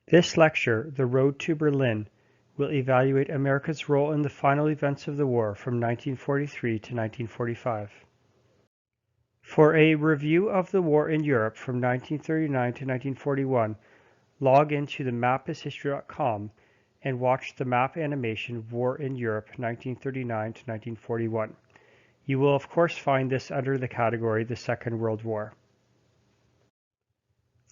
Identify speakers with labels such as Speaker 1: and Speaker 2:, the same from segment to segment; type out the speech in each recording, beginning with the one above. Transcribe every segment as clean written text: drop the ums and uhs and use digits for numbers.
Speaker 1: This lecture, The Road to Berlin, will evaluate America's role in the final events of the war from 1943 to 1945. For a review of the war in Europe from 1939 to 1941, log into the mapishistory.com and watch the map animation War in Europe 1939 to 1941. You will of course find this under the category The Second World War.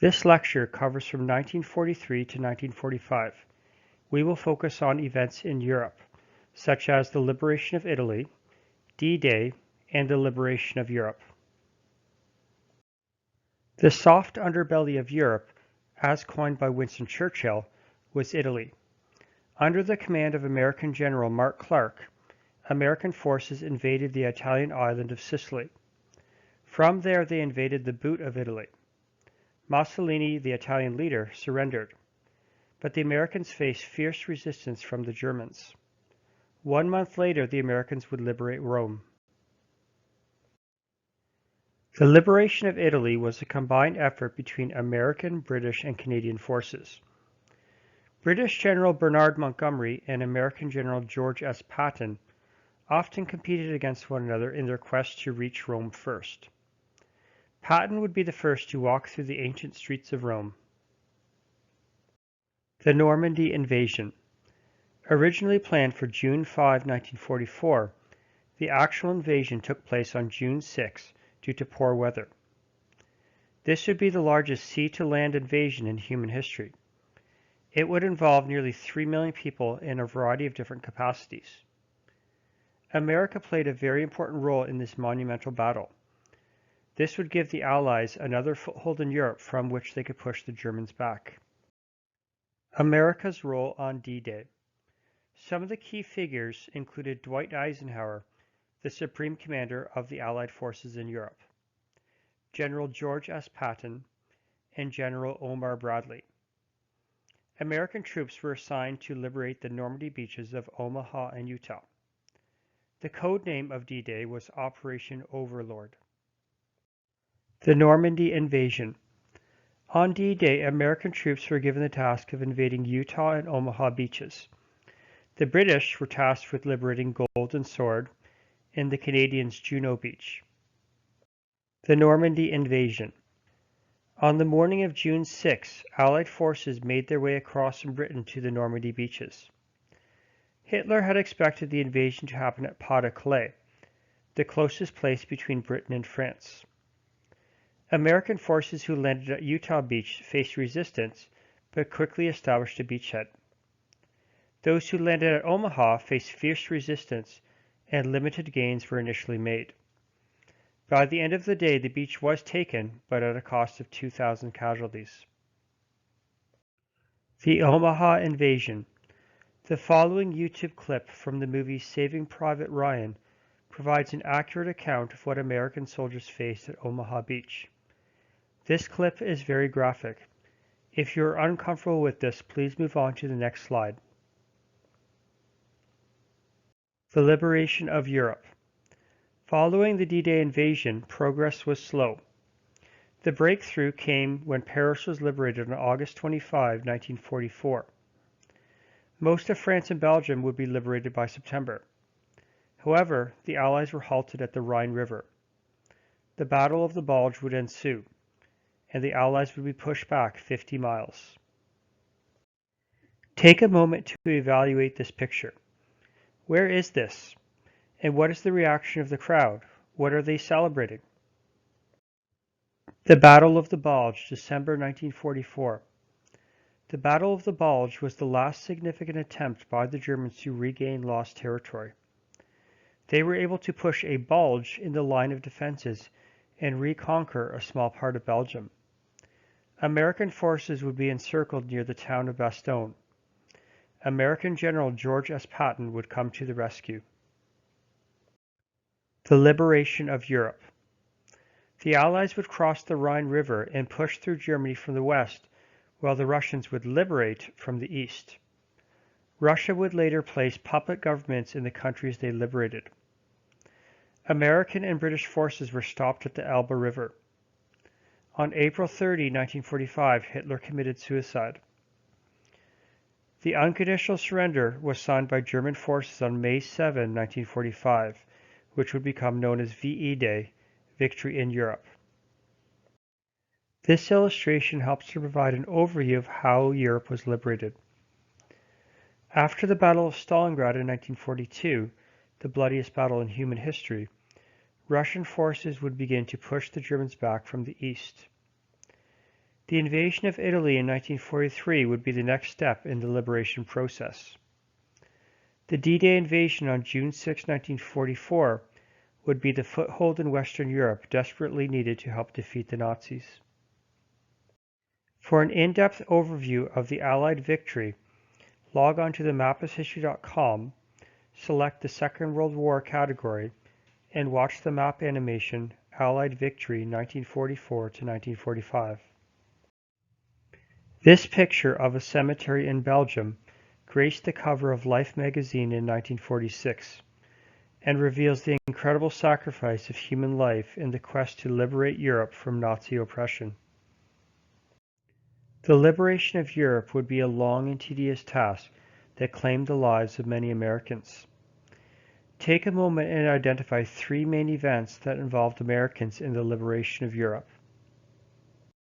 Speaker 1: This lecture covers from 1943 to 1945. We will focus on events in Europe, such as the liberation of Italy, D-Day, and the liberation of Europe. The soft underbelly of Europe, as coined by Winston Churchill, was Italy. Under the command of American General Mark Clark, American forces invaded the Italian island of Sicily. From there they invaded the boot of Italy. Mussolini, the Italian leader, surrendered, but the Americans faced fierce resistance from the Germans. 1 month later, the Americans would liberate Rome. The liberation of Italy was a combined effort between American, British, and Canadian forces. British General Bernard Montgomery and American General George S. Patton often competed against one another in their quest to reach Rome first. Patton would be the first to walk through the ancient streets of Rome. The Normandy invasion. Originally planned for June 5, 1944, the actual invasion took place on June 6 due to poor weather. This would be the largest sea-to-land invasion in human history. It would involve nearly 3 million people in a variety of different capacities. America played a very important role in this monumental battle. This would give the Allies another foothold in Europe from which they could push the Germans back. America's role on D-Day. Some of the key figures included Dwight Eisenhower, the Supreme Commander of the Allied forces in Europe, General George S. Patton, and General Omar Bradley. American troops were assigned to liberate the Normandy beaches of Omaha and Utah. The code name of D-Day was Operation Overlord. The Normandy invasion. On D-Day, American troops were given the task of invading Utah and Omaha beaches. The British were tasked with liberating Golden Sword and the Canadians Juno Beach. The Normandy invasion. On the morning of June 6, Allied forces made their way across from Britain to the Normandy beaches. Hitler had expected the invasion to happen at Pas-de-Calais, the closest place between Britain and France. American forces who landed at Utah Beach faced resistance, but quickly established a beachhead. Those who landed at Omaha faced fierce resistance, and limited gains were initially made. By the end of the day, the beach was taken, but at a cost of 2,000 casualties. The Omaha invasion. The following YouTube clip from the movie Saving Private Ryan provides an accurate account of what American soldiers faced at Omaha Beach. This clip is very graphic. If you're uncomfortable with this, please move on to the next slide. The liberation of Europe. Following the D-Day invasion, progress was slow. The breakthrough came when Paris was liberated on August 25, 1944. Most of France and Belgium would be liberated by September. However, the Allies were halted at the Rhine River. The Battle of the Bulge would ensue, and the Allies would be pushed back 50 miles. Take a moment to evaluate this picture. Where is this? And what is the reaction of the crowd? What are they celebrating? The Battle of the Bulge, December 1944. The Battle of the Bulge was the last significant attempt by the Germans to regain lost territory. They were able to push a bulge in the line of defenses and reconquer a small part of Belgium. American forces would be encircled near the town of Bastogne. American General George S. Patton would come to the rescue. The liberation of Europe. The Allies would cross the Rhine River and push through Germany from the west, while the Russians would liberate from the east. Russia would later place puppet governments in the countries they liberated. American and British forces were stopped at the Elbe River. On April 30, 1945, Hitler committed suicide. The unconditional surrender was signed by German forces on May 7, 1945, which would become known as VE Day, Victory in Europe. This illustration helps to provide an overview of how Europe was liberated. After the Battle of Stalingrad in 1942, the bloodiest battle in human history, Russian forces would begin to push the Germans back from the east. The invasion of Italy in 1943 would be the next step in the liberation process. The D-Day invasion on June 6, 1944 would be the foothold in Western Europe desperately needed to help defeat the Nazis. For an in-depth overview of the Allied victory, log on to themapishistory.com, select the Second World War category, and watch the map animation Allied Victory 1944 to 1945. This picture of a cemetery in Belgium graced the cover of Life magazine in 1946 and reveals the incredible sacrifice of human life in the quest to liberate Europe from Nazi oppression. The liberation of Europe would be a long and tedious task that claimed the lives of many Americans. Take a moment and identify three main events that involved Americans in the liberation of Europe.